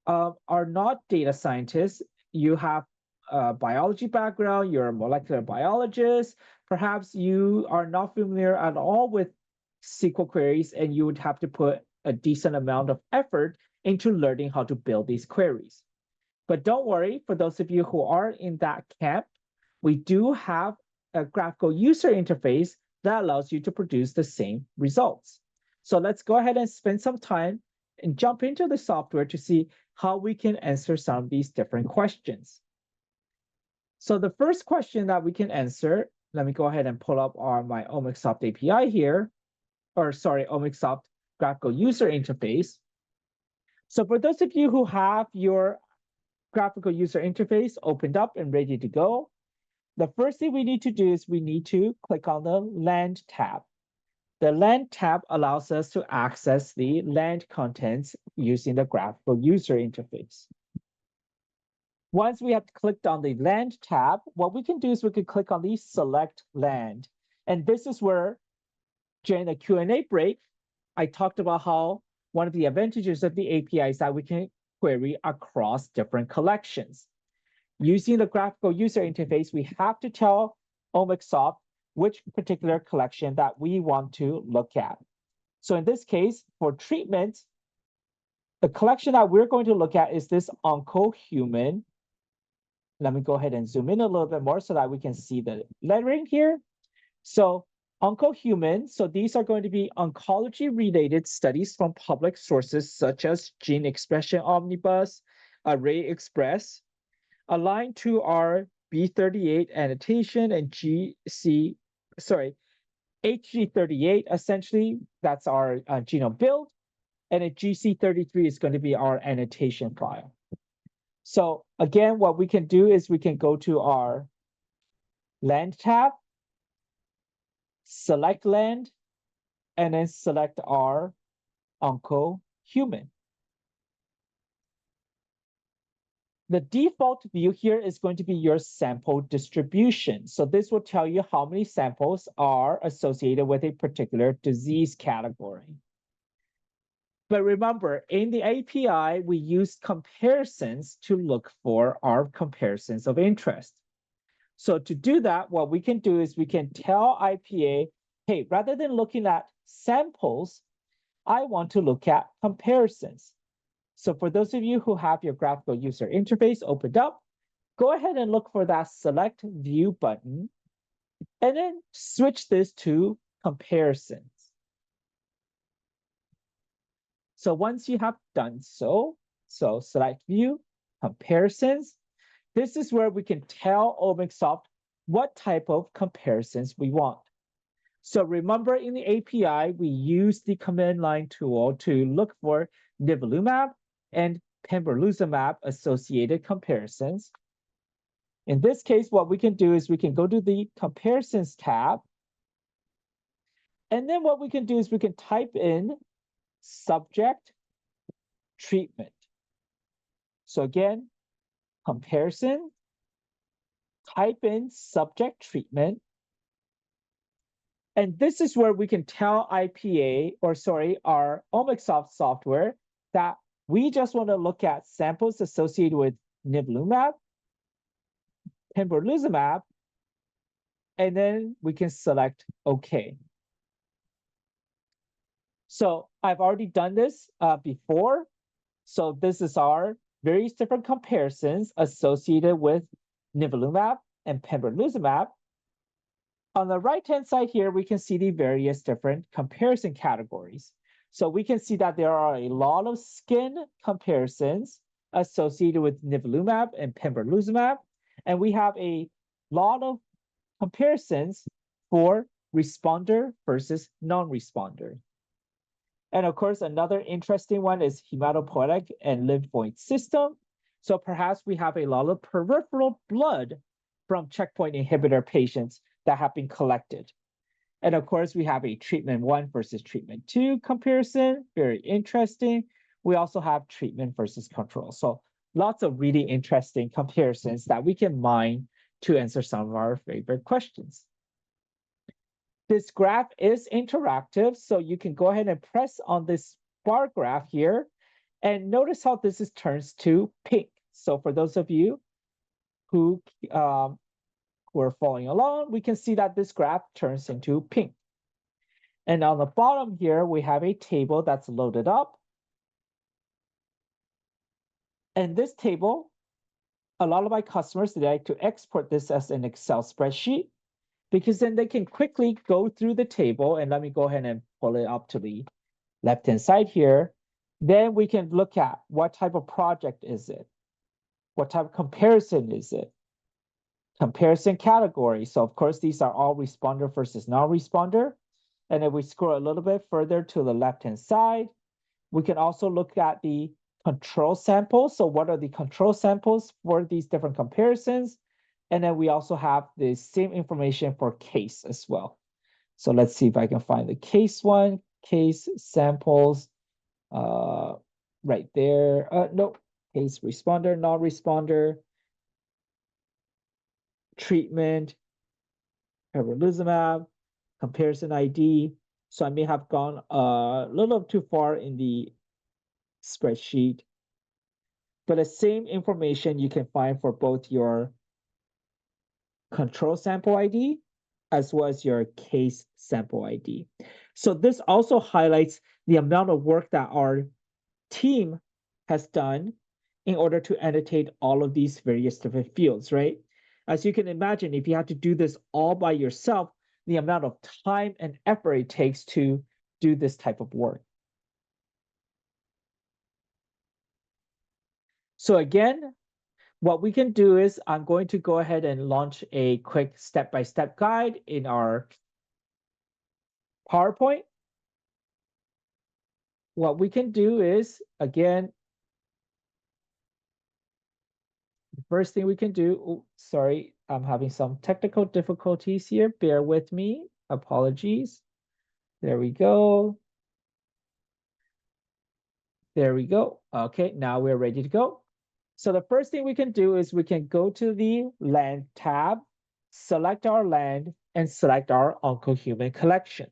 are not data scientists. You have a biology background, you're a molecular biologist, perhaps you are not familiar at all with SQL queries, and you would have to put a decent amount of effort into learning how to build these queries. But don't worry, for those of you who are in that camp, we do have a graphical user interface that allows you to produce the same results. So let's go ahead and spend some time and jump into the software to see how we can answer some of these different questions. So the first question that we can answer, let me go ahead and pull up my OmicSoft API here, or sorry, OmicSoft graphical user interface. So for those of you who have your graphical user interface opened up and ready to go, the first thing we need to do is we need to click on the Land tab. The Land tab allows us to access the Land contents using the graphical user interface. Once we have clicked on the Land tab, what we can do is we can click on the Select Land. And this is where, during the Q&A break, I talked about how one of the advantages of the API is that we can query across different collections. Using the graphical user interface, we have to tell Omicsoft which particular collection that we want to look at. So in this case, for treatment, the collection that we're going to look at is this OncoHuman. Let me go ahead and zoom in a little bit more so that we can see the lettering here. So OncoHuman, so these are going to be oncology-related studies from public sources such as Gene Expression Omnibus, Array Express, aligned to our B38 annotation and HG38, essentially, that's our genome build, and a GC33 is going to be our annotation file. So again, what we can do is we can go to our Land tab, select Land, and then select our OncoHuman. The default view here is going to be your sample distribution. So this will tell you how many samples are associated with a particular disease category. But remember, in the API, we use comparisons to look for our comparisons of interest. So to do that, what we can do is we can tell IPA, hey, rather than looking at samples, I want to look at comparisons. So for those of you who have your graphical user interface opened up, go ahead and look for that Select View button, and then switch this to Comparisons. So once you have done so Select View, Comparisons, this is where we can tell Omicsoft what type of comparisons we want. So remember, in the API, we use the command line tool to look for nivolumab and pembrolizumab associated comparisons. In this case, what we can do is we can go to the Comparisons tab. And then what we can do is we can type in subject treatment. So again, comparison, type in subject treatment. And this is where we can tell IPA, our Omicsoft software, that we just want to look at samples associated with nivolumab, pembrolizumab, and then we can select OK. So I've already done this before. So this is our various different comparisons associated with nivolumab and pembrolizumab. On the right-hand side here, we can see the various different comparison categories. So we can see that there are a lot of skin comparisons associated with nivolumab and pembrolizumab, and we have a lot of comparisons for responder versus non-responder. And of course, another interesting one is hematopoietic and lymphoid system. So perhaps we have a lot of peripheral blood from checkpoint inhibitor patients that have been collected. And of course, we have a treatment 1 versus treatment 2 comparison, very interesting. We also have treatment versus control. So lots of really interesting comparisons that we can mine to answer some of our favorite questions. This graph is interactive, so you can go ahead and press on this bar graph here, and notice how this turns to pink. So for those of you who are following along, we can see that this graph turns into pink. And on the bottom here, we have a table that's loaded up. And this table, a lot of my customers, they like to export this as an Excel spreadsheet, because then they can quickly go through the table. And let me go ahead and pull it up to the left-hand side here. Then we can look at what type of project is it? What type of comparison is it? Comparison category. So of course, these are all responder versus non-responder. And if we scroll a little bit further to the left-hand side, we can also look at the control samples. So what are the control samples for these different comparisons? And then we also have the same information for case as well. So let's see if I can find the case one, case samples, right there. No, case responder, non-responder, treatment, pembrolizumab, comparison ID. So I may have gone a little too far in the spreadsheet, but the same information you can find for both your control sample ID as well as your case sample ID. So this also highlights the amount of work that our team has done in order to annotate all of these various different fields, right? As you can imagine, if you have to do this all by yourself, the amount of time and effort it takes to do this type of work. So again, what we can do is I'm going to go ahead and launch a quick step-by-step guide in our PowerPoint. What we can do is, again, the first thing we can do, sorry, I'm having some technical difficulties here. Bear with me. Apologies. There we go. There we go. Okay, now we're ready to go. So the first thing we can do is we can go to the land tab, select our land, and select our OncoHuman collection.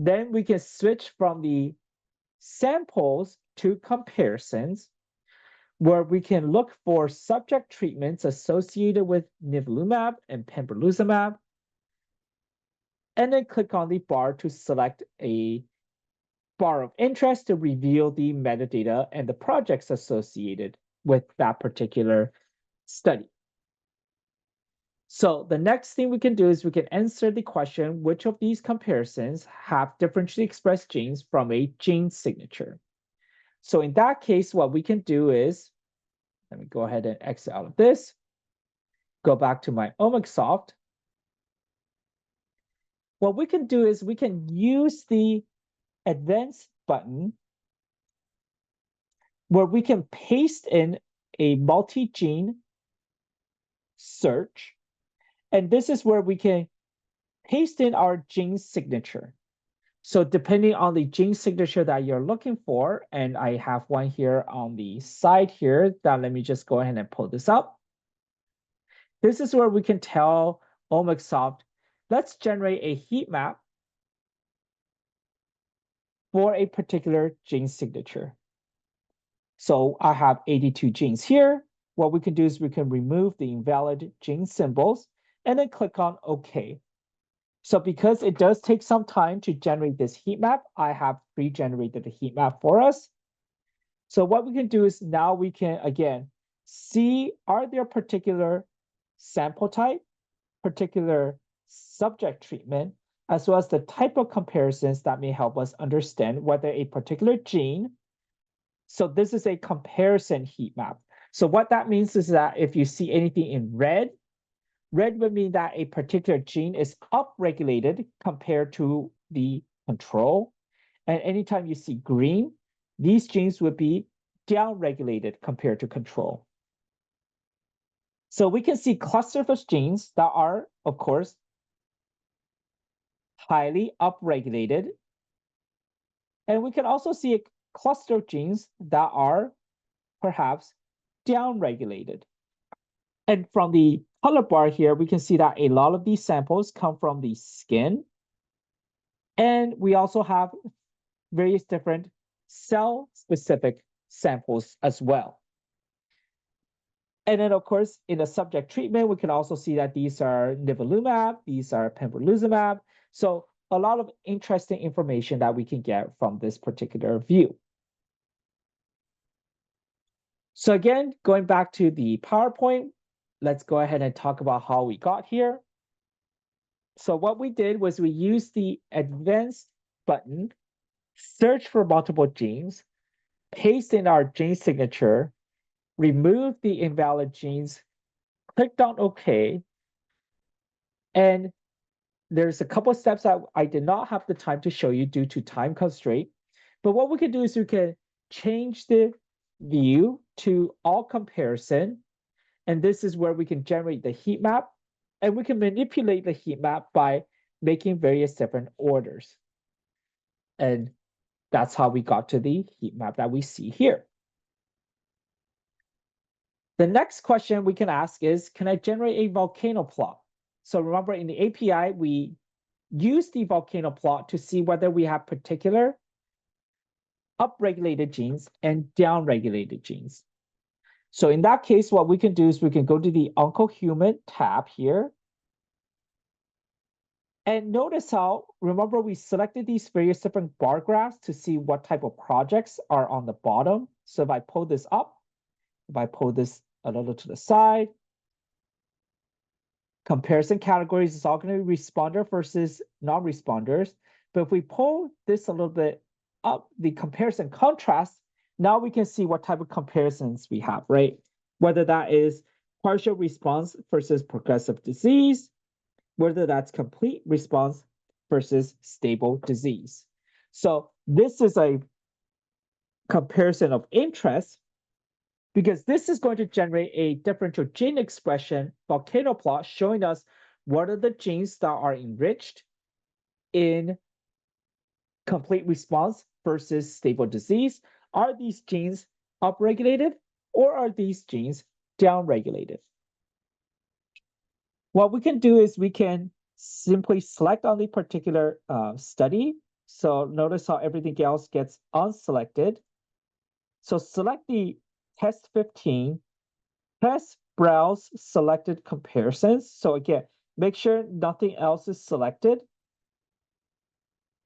Then we can switch from the samples to comparisons, where we can look for subject treatments associated with nivolumab and pembrolizumab, and then click on the bar to select a bar of interest to reveal the metadata and the projects associated with that particular study. So the next thing we can do is we can answer the question, which of these comparisons have differentially expressed genes from a gene signature? So in that case, what we can do is, let me go ahead and exit out of this, go back to my Omicsoft. What we can do is we can use the advanced button where we can paste in a multi-gene search. And this is where we can paste in our gene signature. So depending on the gene signature that you're looking for, and I have one here on the side here, that let me just go ahead and pull this up. This is where we can tell Omicsoft, let's generate a heat map for a particular gene signature. So I have 82 genes here. What we can do is we can remove the invalid gene symbols and then click on OK. So because it does take some time to generate this heat map, I have pre-generated the heat map for us. So what we can do is now we can, again, see, are there particular sample type, particular subject treatment, as well as the type of comparisons that may help us understand whether a particular gene. So this is a comparison heat map. So what that means is that if you see anything in red, red would mean that a particular gene is upregulated compared to the control. And anytime you see green, these genes would be downregulated compared to control. So we can see clusters of genes that are, of course, highly upregulated. And we can also see a cluster of genes that are perhaps downregulated. And from the color bar here, we can see that a lot of these samples come from the skin. And we also have various different cell-specific samples as well. And then, of course, in the subject treatment, we can also see that these are nivolumab, these are pembrolizumab. So a lot of interesting information that we can get from this particular view. So again, going back to the PowerPoint, let's go ahead and talk about how we got here. So what we did was we used the advanced button, search for multiple genes, paste in our gene signature, remove the invalid genes, clicked on OK, and there's a couple of steps that I did not have the time to show you due to time constraint. But what we can do is we can change the view to all comparison. And this is where we can generate the heat map, and we can manipulate the heat map by making various different orders. And that's how we got to the heat map that we see here. The next question we can ask is, can I generate a volcano plot? So remember, in the API, we use the volcano plot to see whether we have particular upregulated genes and downregulated genes. So in that case, what we can do is we can go to the OncoHuman tab here. And notice how, remember, we selected these various different bar graphs to see what type of projects are on the bottom. So if I pull this up, if I pull this a little to the side, comparison categories is all going to be responder versus non-responders. But if we pull this a little bit up, the comparison contrast, now we can see what type of comparisons we have, right? Whether that is partial response versus progressive disease, whether that's complete response versus stable disease. So this is a comparison of interest, because this is going to generate a differential gene expression volcano plot showing us what are the genes that are enriched in complete response versus stable disease. Are these genes upregulated or are these genes downregulated? What we can do is we can simply select on the particular study. So notice how everything else gets unselected. So select the test 15, press browse selected comparisons. So again, make sure nothing else is selected.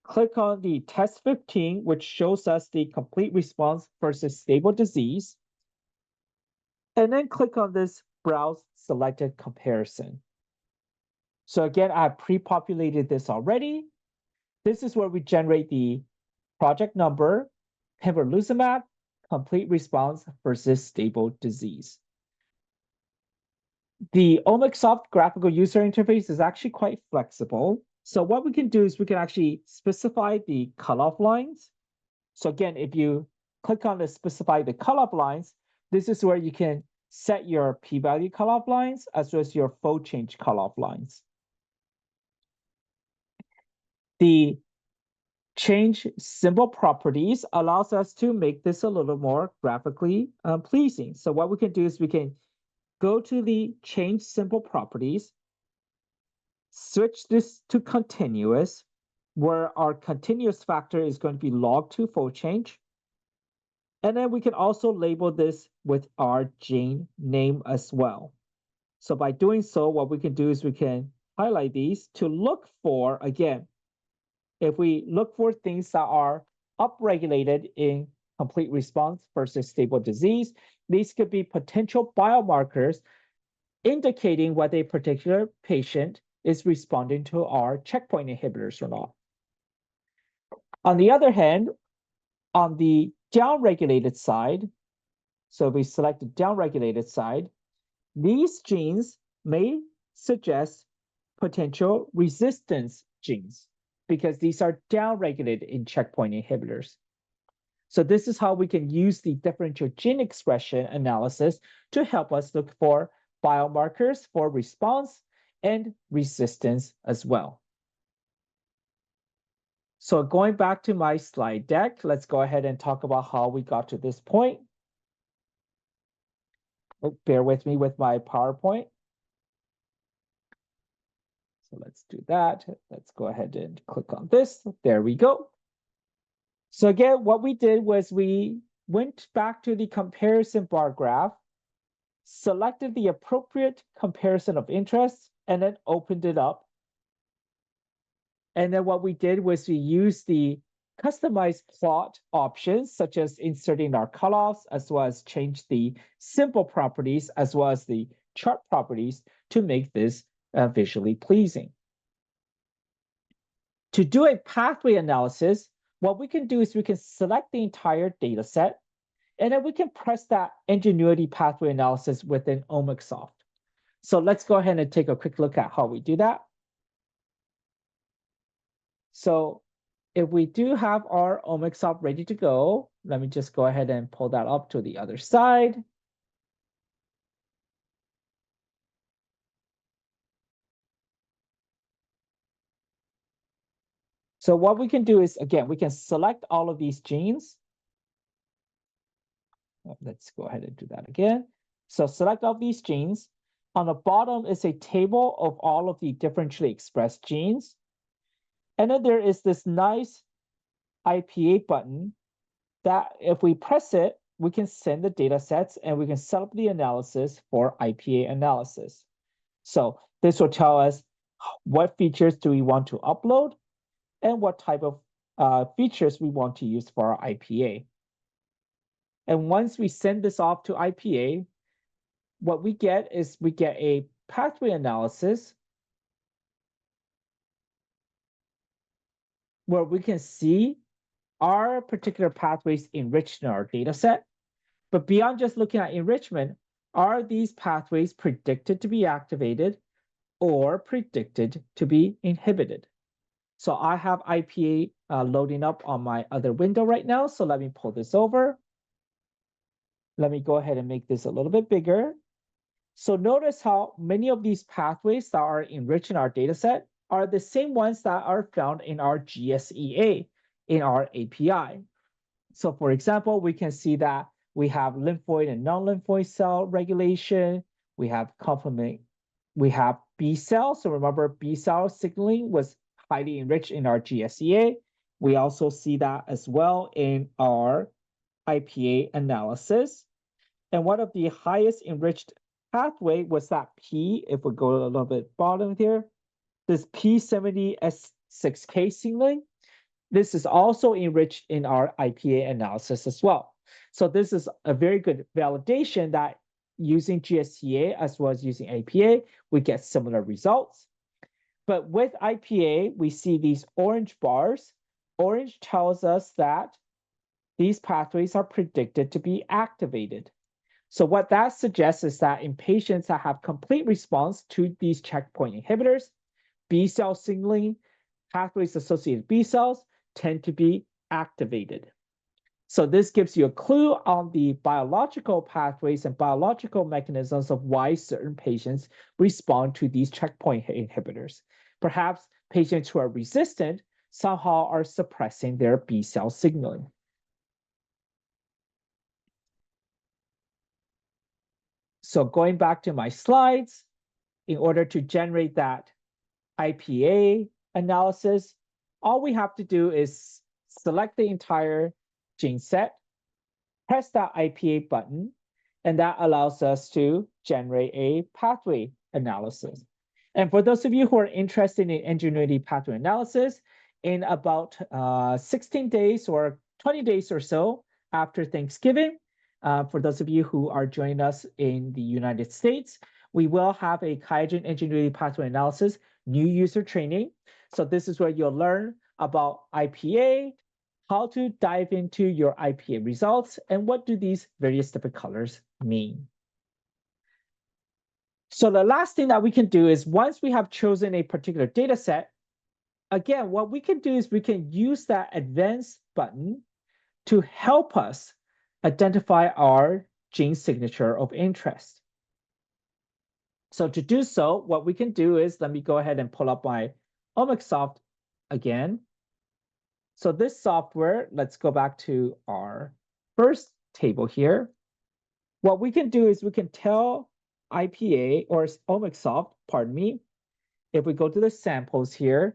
Click on the test 15, which shows us the complete response versus stable disease. And then click on this browse selected comparison. So again, I have pre-populated this already. This is where we generate the project number, pembrolizumab, complete response versus stable disease. The OmicSoft graphical user interface is actually quite flexible. So what we can do is we can actually specify the cutoff lines. So again, if you click on the specify the cutoff lines, this is where you can set your p-value cutoff lines as well as your fold change cutoff lines. The change symbol properties allows us to make this a little more graphically pleasing. So what we can do is we can go to the change symbol properties, switch this to continuous, where our continuous factor is going to be log2 fold change. And then we can also label this with our gene name as well. So by doing so, what we can do is we can highlight these to look for, again, if we look for things that are upregulated in complete response versus stable disease, these could be potential biomarkers indicating whether a particular patient is responding to our checkpoint inhibitors or not. On the other hand, on the downregulated side, so we select the downregulated side, these genes may suggest potential resistance genes because these are downregulated in checkpoint inhibitors. So this is how we can use the differential gene expression analysis to help us look for biomarkers for response and resistance as well. So going back to my slide deck, let's go ahead and talk about how we got to this point. Oh, bear with me with my PowerPoint. So let's do that. Let's go ahead and click on this. There we go. So again, what we did was we went back to the comparison bar graph, selected the appropriate comparison of interest, and then opened it up. And then what we did was we used the customized plot options, such as inserting our cutoffs, as well as change the symbol properties, as well as the chart properties to make this visually pleasing. To do a pathway analysis, what we can do is we can select the entire data set, and then we can press that Ingenuity pathway analysis within OmicSoft. So let's go ahead and take a quick look at how we do that. So if we do have our omics up ready to go, let me just go ahead and pull that up to the other side. So what we can do is, again, we can select all of these genes. Let's go ahead and do that again. So select all these genes. On the bottom is a table of all of the differentially expressed genes. And then there is this nice IPA button that if we press it, we can send the data sets and we can set up the analysis for IPA analysis. So this will tell us what features do we want to upload and what type of features we want to use for our IPA. And once we send this off to IPA, what we get is we get a pathway analysis where we can see our particular pathways enriched in our data set. But beyond just looking at enrichment, are these pathways predicted to be activated or predicted to be inhibited? So I have IPA loading up on my other window right now. So let me pull this over. Let me go ahead and make this a little bit bigger. So notice how many of these pathways that are enriched in our data set are the same ones that are found in our GSEA, in our API. So for example, we can see that we have lymphoid and non-lymphoid cell regulation. We have complement. We have B cells. So remember, B cell signaling was highly enriched in our GSEA. We also see that as well in our IPA analysis. And one of the highest enriched pathway was that P, if we go a little bit bottom here, this P70S6K signaling. This is also enriched in our IPA analysis as well. So this is a very good validation that using GSEA as well as using APA, we get similar results. But with IPA, we see these orange bars. Orange tells us that these pathways are predicted to be activated. So what that suggests is that in patients that have complete response to these checkpoint inhibitors, B cell signaling, pathways associated B cells tend to be activated. So this gives you a clue on the biological pathways and biological mechanisms of why certain patients respond to these checkpoint inhibitors. Perhaps patients who are resistant somehow are suppressing their B cell signaling. So going back to my slides, in order to generate that IPA analysis, all we have to do is select the entire gene set, press that IPA button, and that allows us to generate a pathway analysis. And for those of you who are interested in Ingenuity pathway analysis, in about 16 days or 20 days or so after Thanksgiving, for those of you who are joining us in the United States, we will have a QIAGEN Ingenuity pathway analysis new user training. So this is where you'll learn about IPA, how to dive into your IPA results, and what do these various different colors mean. So the last thing that we can do is once we have chosen a particular data set, again, what we can do is we can use that advanced button to help us identify our gene signature of interest. So to do so, what we can do is, let me go ahead and pull up my Omicsoft again. So this software, let's go back to our first table here. What we can do is we can tell IPA or Omicsoft, pardon me, if we go to the samples here,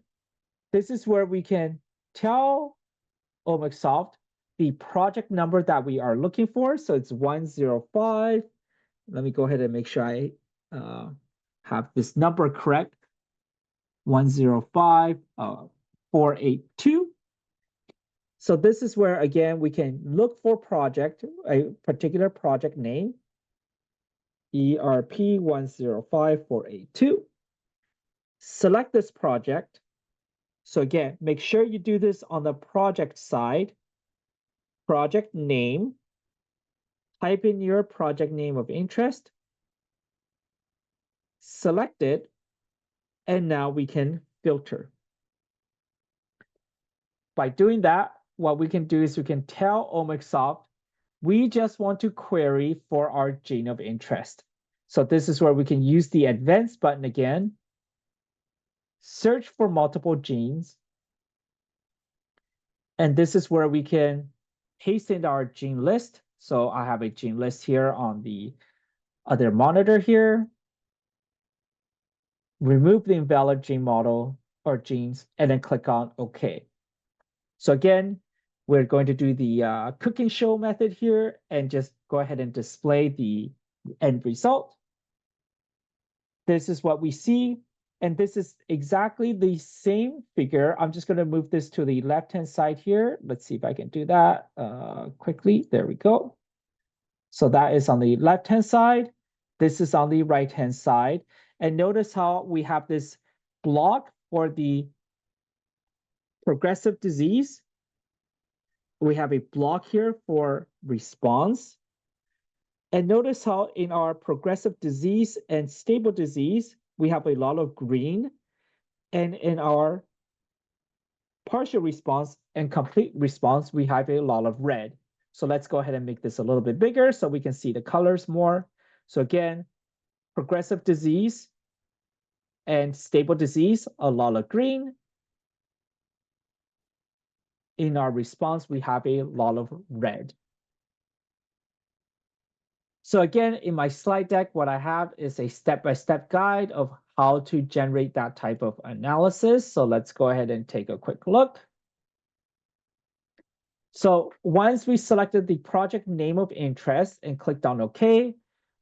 this is where we can tell Omicsoft the project number that we are looking for. So it's 105. Let me go ahead and make sure I have this number correct. 105,482. So this is where, again, we can look for project, a particular project name, ERP 105,482. Select this project. So again, make sure you do this on the project side. Project name. Type in your project name of interest. Select it. And now we can filter. by doing that, what we can do is we can tell OmicSoft, we just want to query for our gene of interest. So this is where we can use the advanced button again, search for multiple genes. And this is where we can paste in our gene list. So I have a gene list here on the other monitor here. Remove the invalid gene model or genes, and then click on OK. So again, we're going to do the cooking show method here and just go ahead and display the end result. This is what we see. And this is exactly the same figure. I'm just going to move this to the left-hand side here. Let's see if I can do that quickly. There we go. So that is on the left-hand side. This is on the right-hand side. And notice how we have this block for the progressive disease. We have a block here for response. And notice how in our progressive disease and stable disease, we have a lot of green. And in our partial response and complete response, we have a lot of red. So let's go ahead and make this a little bit bigger so we can see the colors more. So again, progressive disease and stable disease, a lot of green. In our response, we have a lot of red. So again, in my slide deck, what I have is a step-by-step guide of how to generate that type of analysis. So let's go ahead and take a quick look. So once we selected the project name of interest and clicked on OK,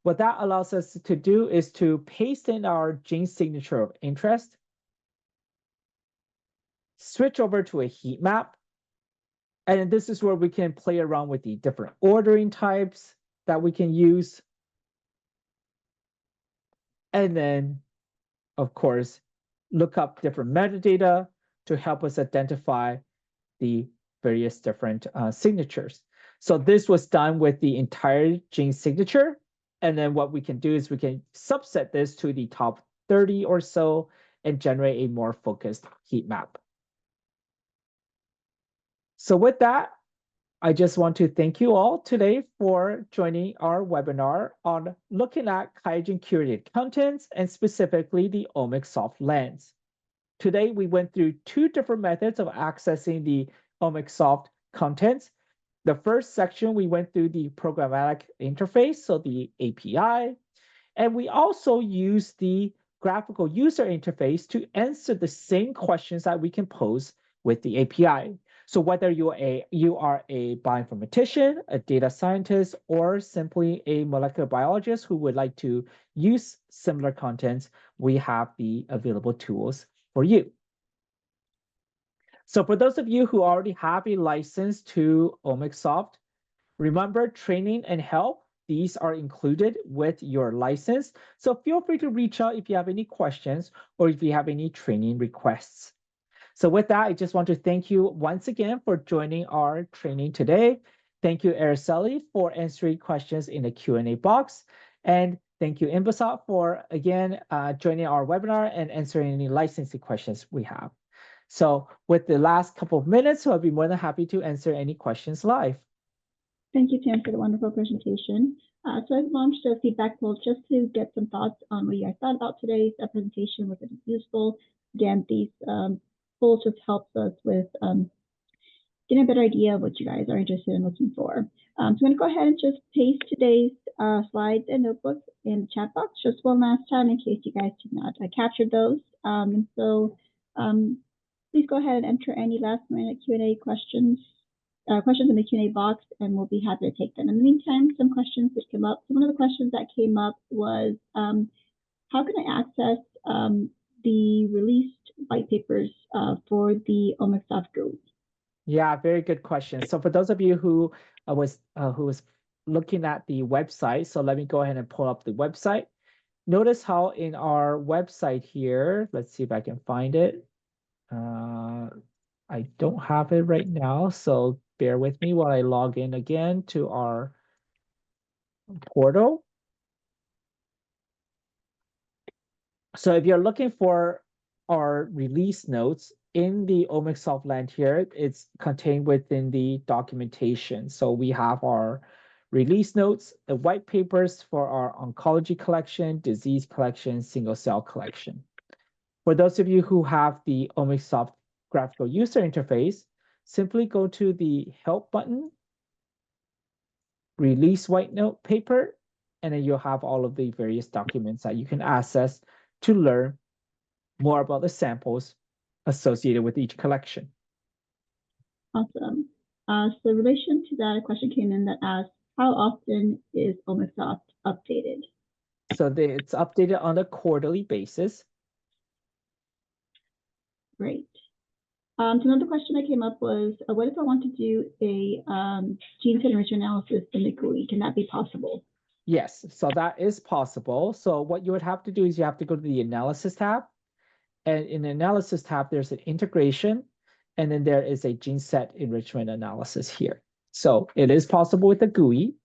what that allows us to do is to paste in our gene signature of interest, switch over to a heat map, and this is where we can play around with the different ordering types that we can use. And then, of course, look up different metadata to help us identify the various different signatures. So this was done with the entire gene signature. And then what we can do is we can subset this to the top 30 or so and generate a more focused heat map. So with that, I just want to thank you all today for joining our webinar on looking at QIAGEN curated contents and specifically the OmicSoft lens. Today, we went through two different methods of accessing the OmicSoft contents. The first section, we went through the programmatic interface, so the API, and we also used the graphical user interface to answer the same questions that we can pose with the API. So whether you are a bioinformatician, a data scientist, or simply a molecular biologist who would like to use similar contents, we have the available tools for you. So for those of you who already have a license to OmicSoft, remember training and help, these are included with your license. So feel free to reach out if you have any questions or if you have any training requests. So with that, I just want to thank you once again for joining our training today. Thank you, Araceli, for answering questions in the Q&A box. And thank you, Imbasat, for, again, joining our webinar and answering any licensing questions we have. So with the last couple of minutes, I'll be more than happy to answer any questions live. Thank you, Tim, for the wonderful presentation. So I've launched a feedback poll just to get some thoughts on what you guys thought about today's presentation. Was it useful? Again, these polls just helps us with getting a better idea of what you guys are interested in looking for. So I'm going to go ahead and just paste today's slides and notebooks in the chat box just one last time in case you guys did not capture those. And so please go ahead and enter any last-minute Q&A questions in the Q&A box, and we'll be happy to take them. In the meantime, some questions that came up. So one of the questions that came up was, how can I access the released white papers for the OmicSoft group? Yeah, very good question. So for those of you who was looking at the website, so let me go ahead and pull up the website. Notice how in our website here, let's see if I can find it. I don't have it right now, so bear with me while I log in again to our portal. So if you're looking for our release notes in the Omics land here, it's contained within the documentation. So we have our release notes, the white papers for our oncology collection, disease collection, single cell collection. For those of you who have the Omics graphical user interface, simply go to the help button, release white note paper, and then you'll have all of the various documents that you can access to learn more about the samples associated with each collection. Awesome. So in relation to that, a question came in that asks, how often is Omics updated? So it's updated on a quarterly basis. Great. So another question that came up was, what if I want to do a gene set enrichment analysis in the GUI? Can that be possible? Yes, so that is possible. So what you would have to do is you have to go to the Analysis tab. And in the Analysis tab, there's an integration. And then there is a gene set enrichment analysis here. So it is possible with the GUI.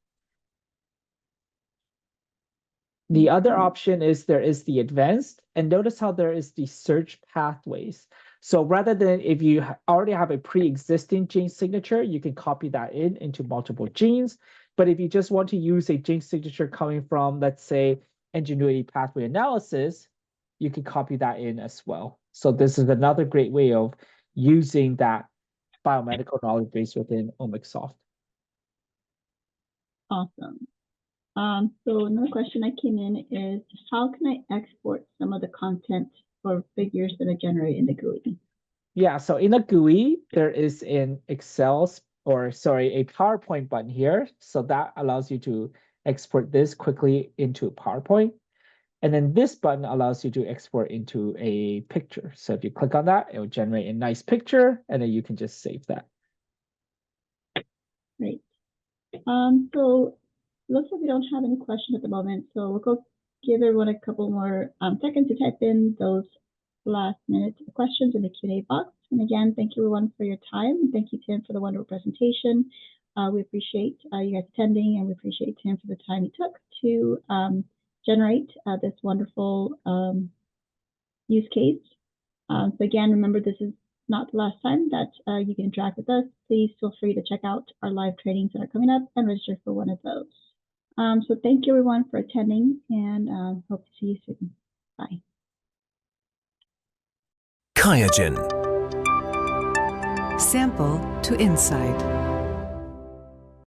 The other option is there is the advanced, and notice how there is the search pathways. So rather than if you already have a pre-existing gene signature, you can copy that into multiple genes. But if you just want to use a gene signature coming from, let's say, Ingenuity pathway analysis, you can copy that in as well. So this is another great way of using that biomedical knowledge base within Omicsoft. Awesome. So another question that came in is, how can I export some of the content or figures that are generated in the GUI? Yeah, so in the GUI, there is an a PowerPoint button here. So that allows you to export this quickly into PowerPoint. And then this button allows you to export into a picture. So if you click on that, it will generate a nice picture, and then you can just save that. Great. So looks like we don't have any questions at the moment. So we'll go give everyone a couple more seconds to type in those last minute questions in the Q&A box. And again, thank you everyone for your time. And thank you, Tim, for the wonderful presentation. We appreciate you guys attending, and we appreciate Tim for the time he took to generate this wonderful use case. So again, remember, this is not the last time that you can interact with us. Please feel free to check out our live trainings that are coming up and register for one of those. So thank you everyone for attending, and hope to see you soon. Bye. QIAGEN. Sample to insight.